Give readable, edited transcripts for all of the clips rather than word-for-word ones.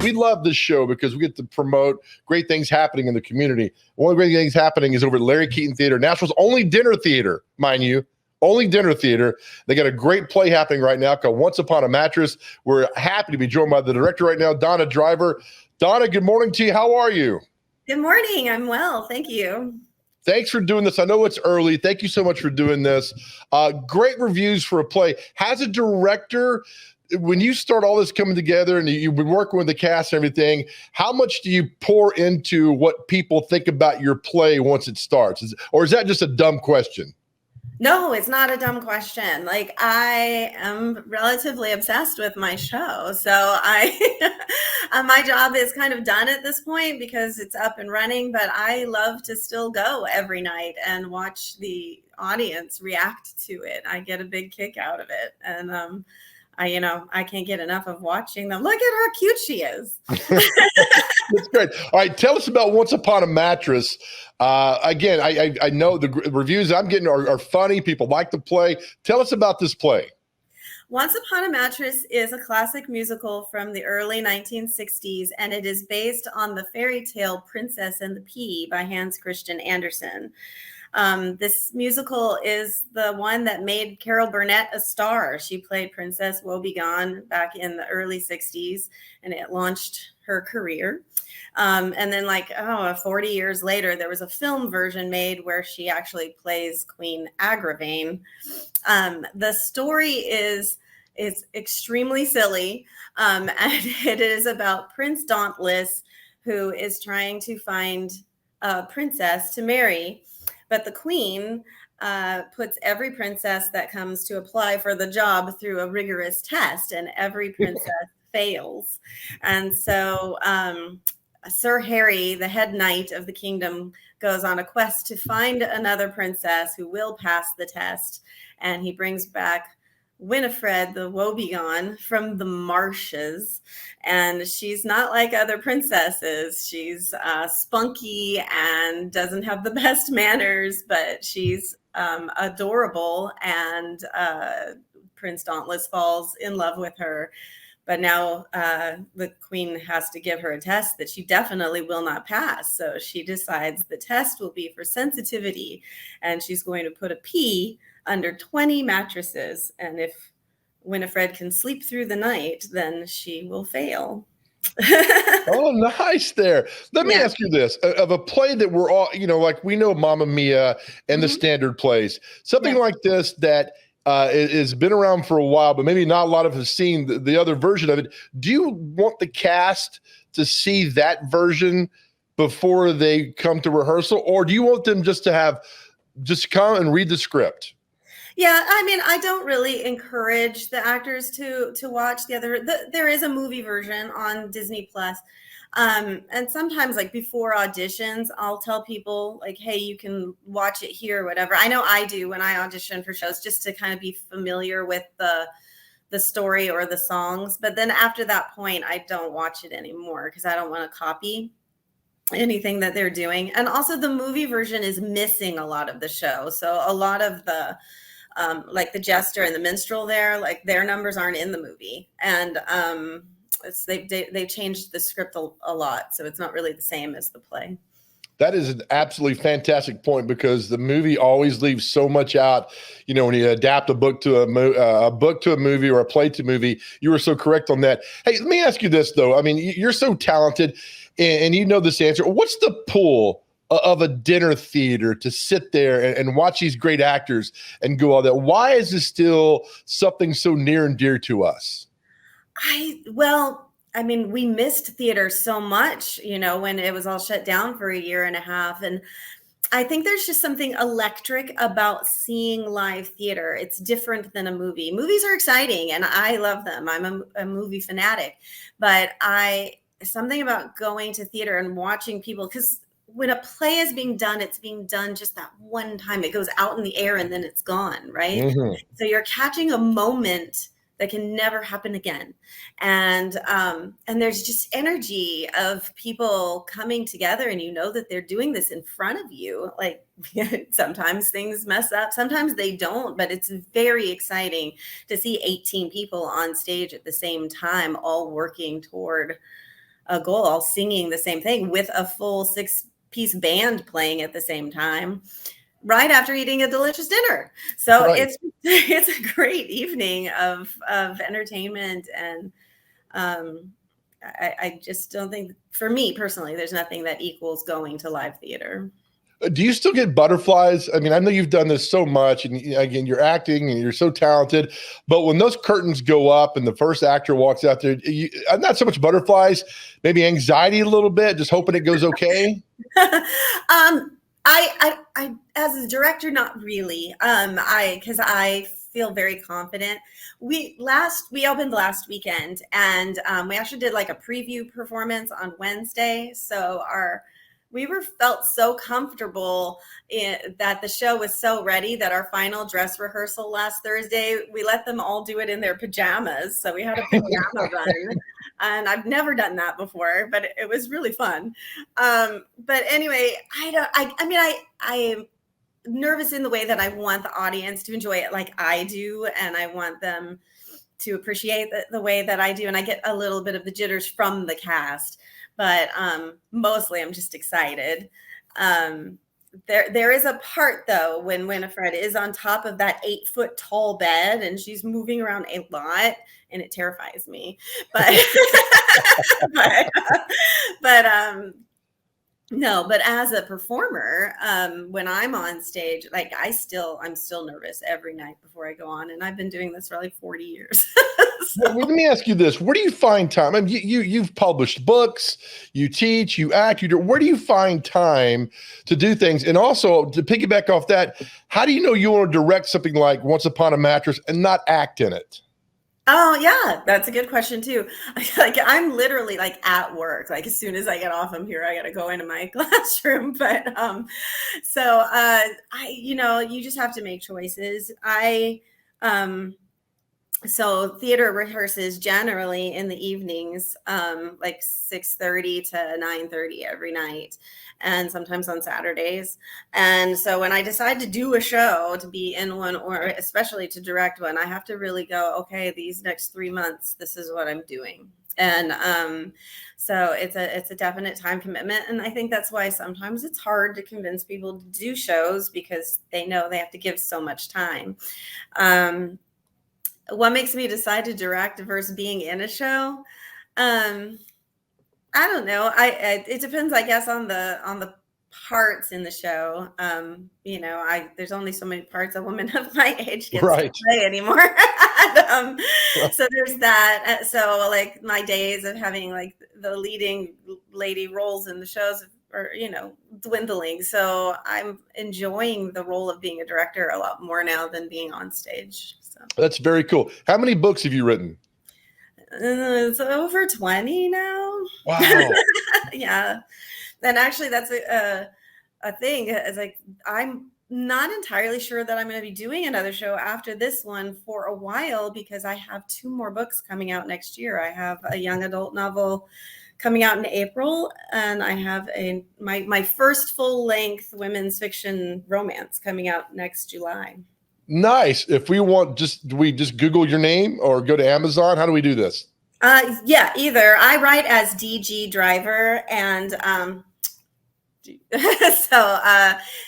we love this show because we get to promote great things happening in the community. One of the great things happening is over at Larry Keeton Theatre, Nashville's only dinner theater, mind you. Only dinner theater. They got a great play happening right now called Once Upon a Mattress. We're happy to be joined by the director right now, Donna Driver. Donna, good morning to you. How are you? Good morning. I'm well. Thank you. Thanks for doing this. I know it's early. Thank you so much for doing this. Great reviews for a play. As a director, when you start all this coming together and you've been working with the cast and everything, how much do you pour into what people think about your play once it starts? Or is that just a dumb question? No, it's not a dumb question. Like, I am relatively obsessed with my show. So my job is kind of done at this point because it's up and running, but I love to still go every night and watch the audience react to it. I get a big kick out of it. And, I can't get enough of watching them. Look at how cute she is. That's great. All right, tell us about Once Upon a Mattress. Again, I know the reviews I'm getting are funny. People like the play. Tell us about this play. Once Upon a Mattress is a classic musical from the early 1960s, and it is based on the fairy tale Princess and the Pea by Hans Christian Andersen. This musical is the one that made Carol Burnett a star. She played Princess Woebegone back in the early 60s, and it launched her career. And then 40 years later, there was a film version made where she actually plays Queen Agravain. The story is extremely silly, and it is about Prince Dauntless, who is trying to find a princess to marry. But the queen puts every princess that comes to apply for the job through a rigorous test, and every princess fails. And so Sir Harry, the head knight of the kingdom, goes on a quest to find another princess who will pass the test. And he brings back Winifred the Woebegone from the marshes, and she's not like other princesses. She's spunky and doesn't have the best manners, but she's adorable, and Prince Dauntless falls in love with her. But now the queen has to give her a test that she definitely will not pass. So she decides the test will be for sensitivity, and she's going to put a pea under 20 mattresses. And if Winifred can sleep through the night, then she will fail. Oh, nice there. Let me ask you this, of a play that we're all, like we know Mamma Mia and the standard plays, something like this that has been around for a while, but maybe not a lot of us have seen the other version of it. Do you want the cast to see that version before they come to rehearsal, or do you want them just to come and read the script? Yeah, I mean, I don't really encourage the actors to watch the other. There is a movie version on Disney Plus, and sometimes, like before auditions, I'll tell people like, "Hey, you can watch it here, or whatever." I know I do when I audition for shows, just to kind of be familiar with the story or the songs. But then after that point, I don't watch it anymore because I don't want to copy anything that they're doing. And also, the movie version is missing a lot of the show, so a lot of the like the jester and the minstrel there, like their numbers aren't in the movie. And they've changed the script a lot. So it's not really the same as the play. That is an absolutely fantastic point, because the movie always leaves so much out. When you adapt a book to a movie or a play to movie, you were so correct on that. Hey, let me ask you this though. I mean, you're so talented and you know this answer. What's the pull of a dinner theater to sit there and watch these great actors and go all that? Why is this still something so near and dear to us? I mean, we missed theater so much, when it was all shut down for a year and a half. And I think there's just something electric about seeing live theater. It's different than a movie. Movies are exciting and I love them. I'm a movie fanatic, but something about going to theater and watching people, because when a play is being done, it's being done just that one time. It goes out in the air and then it's gone, right? Mm-hmm. So you're catching a moment that can never happen again. And there's just energy of people coming together, and that they're doing this in front of you. Like sometimes things mess up, sometimes they don't, but it's very exciting to see 18 people on stage at the same time, all working toward a goal, all singing the same thing with a full 6-piece band playing at the same time, right after eating a delicious dinner. So Right. it's a great evening of entertainment. And I just don't think, for me personally, there's nothing that equals going to live theater. Do you still get butterflies? I mean, I know you've done this so much, and again, you're acting and you're so talented. But when those curtains go up and the first actor walks out there, not so much butterflies, maybe anxiety a little bit, just hoping it goes okay. I as a director, not really. Because I feel very confident. We opened last weekend, and we actually did like a preview performance on Wednesday. So we felt so comfortable that the show was so ready that our final dress rehearsal last Thursday, we let them all do it in their pajamas. So we had a pajama run, and I've never done that before, but it was really fun. But anyway, I am nervous in the way that I want the audience to enjoy it like I do, and I want them to appreciate the way that I do, and I get a little bit of the jitters from the cast. But mostly I'm just excited. There is a part, though, when Winifred is on top of that 8-foot tall bed and she's moving around a lot, and it terrifies me. But no, but as a performer, when I'm on stage, like I'm still nervous every night before I go on, and I've been doing this for like 40 years. Well, let me ask you this: where do you find time? I mean, you've published books, you teach, you act, you do. Where do you find time to do things? And also, to piggyback off that, how do you know you want to direct something like Once Upon a Mattress and not act in it? Oh yeah, that's a good question too. Like I'm literally like at work. Like as soon as I get off, I'm here. I got to go into my classroom. But you just have to make choices. So theater rehearses generally in the evenings, like 6:30 to 9:30 every night, and sometimes on Saturdays. And so when I decide to do a show, to be in one, or especially to direct one, I have to really go, okay, these next 3 months, this is what I'm doing. And so it's a definite time commitment. And I think that's why sometimes it's hard to convince people to do shows, because they know they have to give so much time. What makes me decide to direct versus being in a show? I don't know. It depends, I guess, on the parts in the show. There's only so many parts a woman of my age gets to play anymore. So there's that. So like my days of having like the leading lady roles in the shows are, dwindling. So I'm enjoying the role of being a director a lot more now than being on stage. So That's very cool. How many books have you written? It's over 20 now. Wow. Yeah. And actually that's a thing. It's like, I'm not entirely sure that I'm going to be doing another show after this one for a while, because I have 2 more books coming out next year. I have a young adult novel coming out in April, and I have my first full-length women's fiction romance coming out next July. Nice. If we want, do we just Google your name or go to Amazon? How do we do this? Yeah, either. I write as DG Driver, and so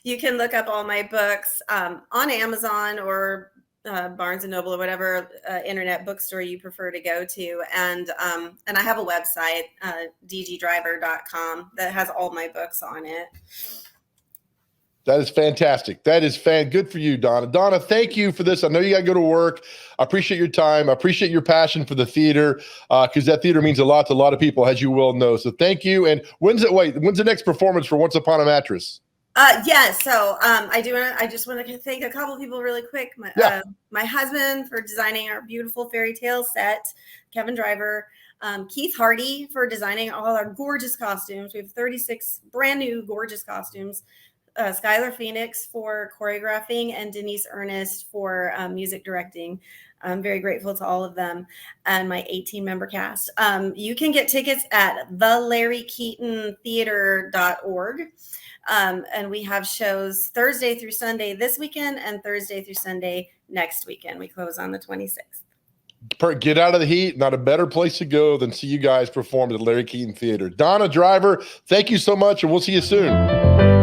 you can look up all my books on Amazon or Barnes and Noble or whatever internet bookstore you prefer to go to. And I have a website, dgdriver.com, that has all my books on it. That is fantastic. That is good for you, Donna. Donna, thank you for this. I know you got to go to work. I appreciate your time. I appreciate your passion for the theater, because that theater means a lot to a lot of people, as you well know. So thank you. And when's the next performance for Once Upon a Mattress? So I just want to thank a couple people really quick. My husband for designing our beautiful fairy tale set, Kevin Driver, Keith Hardy for designing all our gorgeous costumes. We have 36 brand new gorgeous costumes. Skylar Phoenix for choreographing, and Denise Ernest for music directing. I'm very grateful to all of them and my 18-member cast. You can get tickets at thelarrykeetontheatre.org. And we have shows Thursday through Sunday this weekend and Thursday through Sunday next weekend. We close on the 26th. Get out of the heat. Not a better place to go than see you guys perform at the Larry Keeton Theatre. Donna Driver, thank you so much, and we'll see you soon.